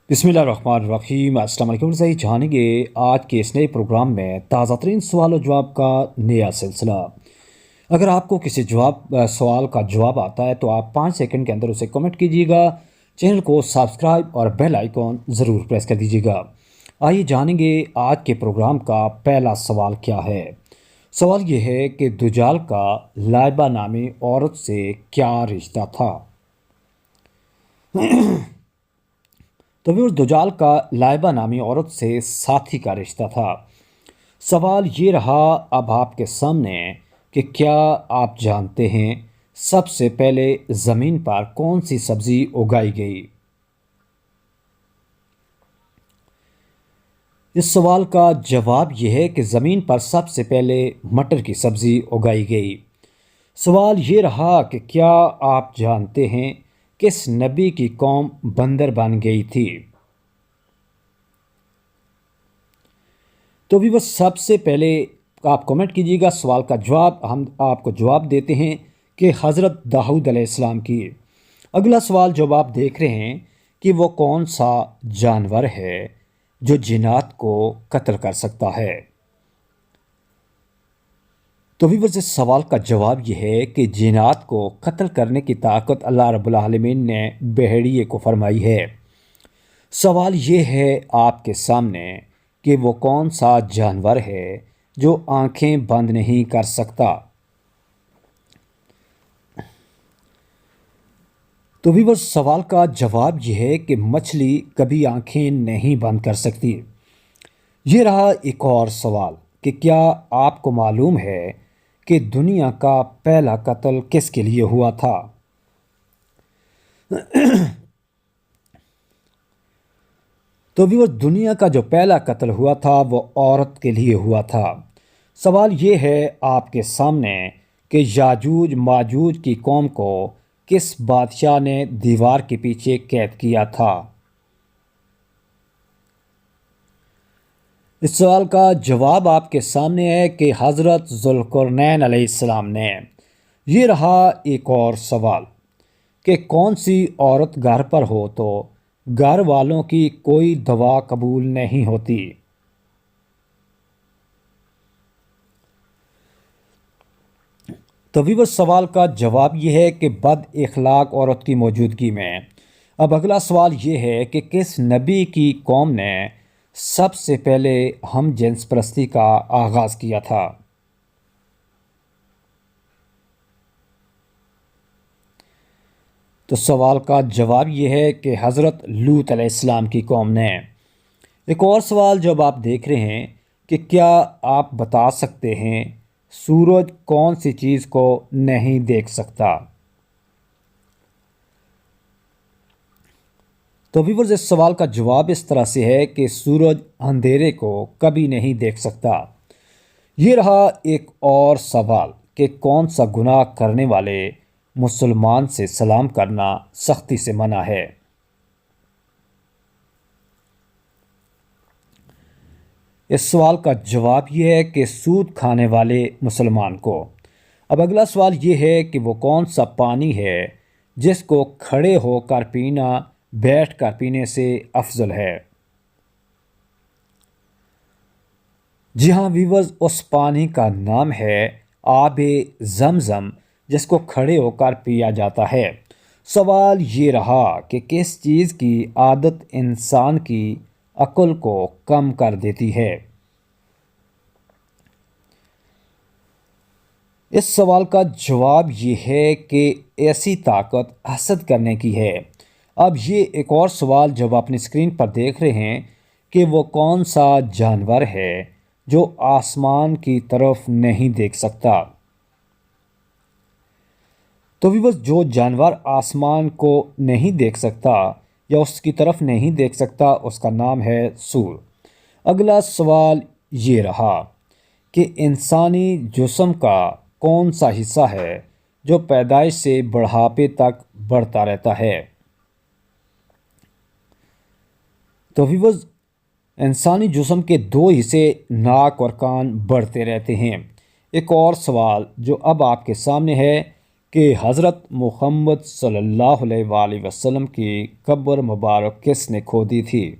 बिस्मिल्लाहिर्रहमानिर्रहीम। अस्सलाम वालेकुम। सही जानेंगे आज के इस नए प्रोग्राम में ताज़ा तरीन सवाल और जवाब का नया सिलसिला। अगर आपको किसी सवाल का जवाब आता है तो आप 5 सेकंड के अंदर उसे कमेंट कीजिएगा। चैनल को सब्सक्राइब और बेल आइकॉन ज़रूर प्रेस कर दीजिएगा। आइए जानेंगे आज के प्रोग्राम का पहला सवाल क्या है। सवाल ये है कि दुजाल का लाइबा नामी औरत से क्या रिश्ता था। तो फिर दुजाल का लाइबा नामी औरत से साथी का रिश्ता था। सवाल ये रहा अब आपके सामने कि क्या आप जानते हैं सबसे पहले ज़मीन पर कौन सी सब्ज़ी उगाई गई। इस सवाल का जवाब यह है कि ज़मीन पर सबसे पहले मटर की सब्ज़ी उगाई गई। सवाल ये रहा कि क्या आप जानते हैं किस नबी की कौम बंदर बन गई थी। तो भी बस सबसे पहले आप कमेंट कीजिएगा। सवाल का जवाब हम आपको जवाब देते हैं कि हज़रत दाऊद अलैहिस्सलाम की। अगला सवाल जब आप देख रहे हैं कि वो कौन सा जानवर है जो जिन्नात को कत्ल कर सकता है। तो भी बस इस सवाल का जवाब यह है कि जिन्नात को कत्ल करने की ताकत अल्लाह रब्बुल आलमीन ने भेड़िए को फरमाई है। सवाल ये है आपके सामने कि वो कौन सा जानवर है जो आंखें बंद नहीं कर सकता। तो भी बस सवाल का जवाब यह है कि मछली कभी आंखें नहीं बंद कर सकती। ये रहा एक और सवाल कि क्या आपको मालूम है कि दुनिया का पहला कत्ल किसके लिए हुआ था। तो भी वो दुनिया का जो पहला कत्ल हुआ था वो औरत के लिए हुआ था। सवाल ये है आपके सामने कि याजूज माजूज की कौम को किस बादशाह ने दीवार के पीछे कैद किया था। इस सवाल का जवाब आपके सामने है कि हज़रत ज़ुल्क़रनैन अलैहिस्सलाम ने। ये रहा एक और सवाल कि कौन सी औरत घर पर हो तो घर वालों की कोई दवा कबूल नहीं होती। तभी वह सवाल का जवाब यह है कि बद इखलाक औरत की मौजूदगी में। अब अगला सवाल यह है कि किस नबी की कौम ने सबसे पहले हम जिन्स परस्ती का आगाज़ किया था। तो सवाल का जवाब यह है कि हज़रत लूत अलैहिस्सलाम की कौम ने। एक और सवाल जब आप देख रहे हैं कि क्या आप बता सकते हैं सूरज कौन सी चीज़ को नहीं देख सकता। तो व्यूअर्स इस सवाल का जवाब इस तरह से है कि सूरज अंधेरे को कभी नहीं देख सकता। ये रहा एक और सवाल कि कौन सा गुनाह करने वाले मुसलमान से सलाम करना सख्ती से मना है। इस सवाल का जवाब यह है कि सूद खाने वाले मुसलमान को। अब अगला सवाल यह है कि वो कौन सा पानी है जिसको खड़े होकर पीना बैठ कर पीने से अफजल है। जी हाँ व्यूअर्स, उस पानी का नाम है आबे ज़मज़म, जिसको खड़े होकर पिया जाता है। सवाल ये रहा कि किस चीज़ की आदत इंसान की अक्ल को कम कर देती है। इस सवाल का जवाब ये है कि ऐसी ताकत हसद करने की है। अब ये एक और सवाल जब अपनी स्क्रीन पर देख रहे हैं कि वो कौन सा जानवर है जो आसमान की तरफ नहीं देख सकता। तो भी बस जो जानवर आसमान को नहीं देख सकता या उसकी तरफ नहीं देख सकता उसका नाम है सूर। अगला सवाल ये रहा कि इंसानी जिस्म का कौन सा हिस्सा है जो पैदाइश से बुढ़ापे तक बढ़ता रहता है। तो भी बस इंसानी जिस्म के दो हिस्से नाक और कान बढ़ते रहते हैं। एक और सवाल जो अब आपके सामने है کہ حضرت محمد صلی اللہ علیہ وآلہ وسلم کی قبر مبارک کس نے کھودی تھی؟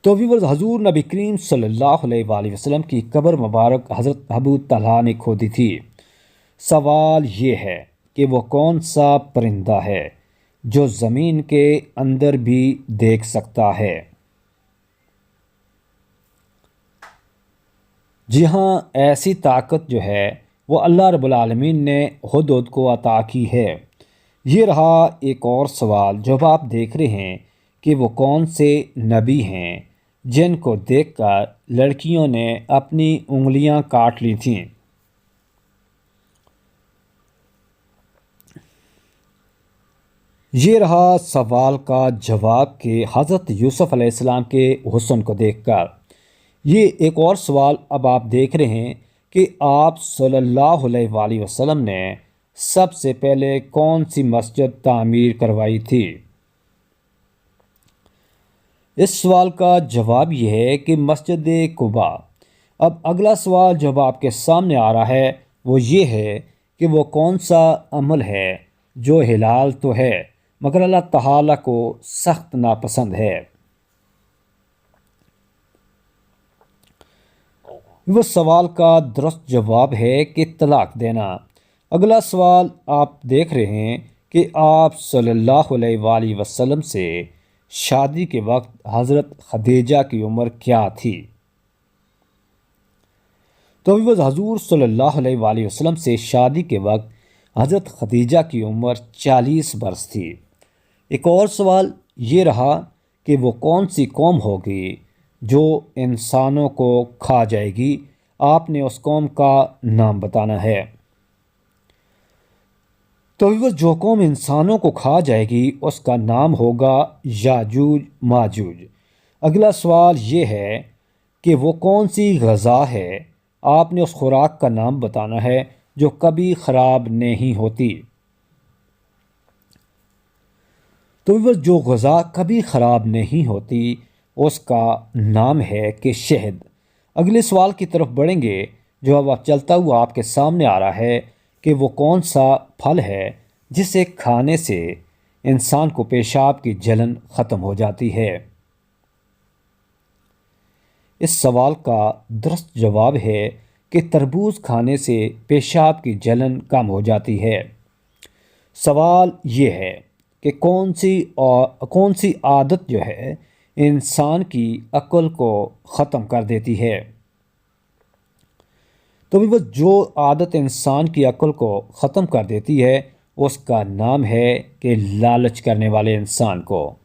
تو ویورز، حضور نبی کریم صلی اللہ علیہ وآلہ وسلم کی قبر مبارک حضرت ابو طلحہ نے کھودی تھی۔ سوال یہ ہے کہ وہ کون سا پرندہ ہے جو زمین کے اندر بھی دیکھ سکتا ہے؟ جی ہاں، ایسی طاقت جو ہے وہ اللہ رب العالمین نے ہدہد کو عطا کی ہے۔ یہ رہا ایک اور سوال جو آپ دیکھ رہے ہیں کہ وہ کون سے نبی ہیں جن کو دیکھ کر لڑکیوں نے اپنی انگلیاں کاٹ لی تھیں۔ یہ رہا سوال کا جواب کہ حضرت یوسف علیہ السلام کے حسن کو دیکھ کر۔ یہ ایک اور سوال اب آپ دیکھ رہے ہیں کہ آپ صلی اللہ علیہ وآلہ وسلم نے سب سے پہلے کون سی مسجد تعمیر کروائی تھی؟ اس سوال کا جواب یہ ہے کہ مسجد قباء۔ اب اگلا سوال جو آپ کے سامنے آ رہا ہے وہ یہ ہے کہ وہ کون سا عمل ہے جو حلال تو ہے مگر اللہ تعالیٰ کو سخت ناپسند ہے؟ وہ سوال کا درست جواب ہے کہ طلاق دینا۔ اگلا سوال آپ دیکھ رہے ہیں کہ آپ صلی اللہ علیہ وآلہ وسلم سے شادی کے وقت حضرت خدیجہ کی عمر کیا تھی؟ تو حضور صلی اللہ علیہ وآلہ وسلم سے شادی کے وقت حضرت خدیجہ کی عمر 40 برس تھی۔ ایک اور سوال یہ رہا کہ وہ کون سی قوم ہوگی جو انسانوں کو کھا جائے گی؟ آپ نے اس قوم کا نام بتانا ہے۔ تو جو قوم انسانوں کو کھا جائے گی اس کا نام ہوگا یاجوج ماجوج۔ اگلا سوال یہ ہے کہ وہ کون سی غذا ہے؟ آپ نے اس خوراک کا نام بتانا ہے جو کبھی خراب نہیں ہوتی۔ تو جو غذا کبھی خراب نہیں ہوتی اس کا نام ہے کہ شہد۔ اگلے سوال کی طرف بڑھیں گے جو اب چلتا ہوا آپ کے سامنے آ رہا ہے کہ وہ کون سا پھل ہے جسے کھانے سے انسان کو پیشاب کی جلن ختم ہو جاتی ہے؟ اس سوال کا درست جواب ہے کہ تربوز کھانے سے پیشاب کی جلن کم ہو جاتی ہے۔ سوال یہ ہے کہ کون سی عادت جو ہے انسان کی عقل کو ختم کر دیتی ہے؟ تو وہ جو عادت انسان کی عقل کو ختم کر دیتی ہے اس کا نام ہے کہ لالچ کرنے والے انسان کو۔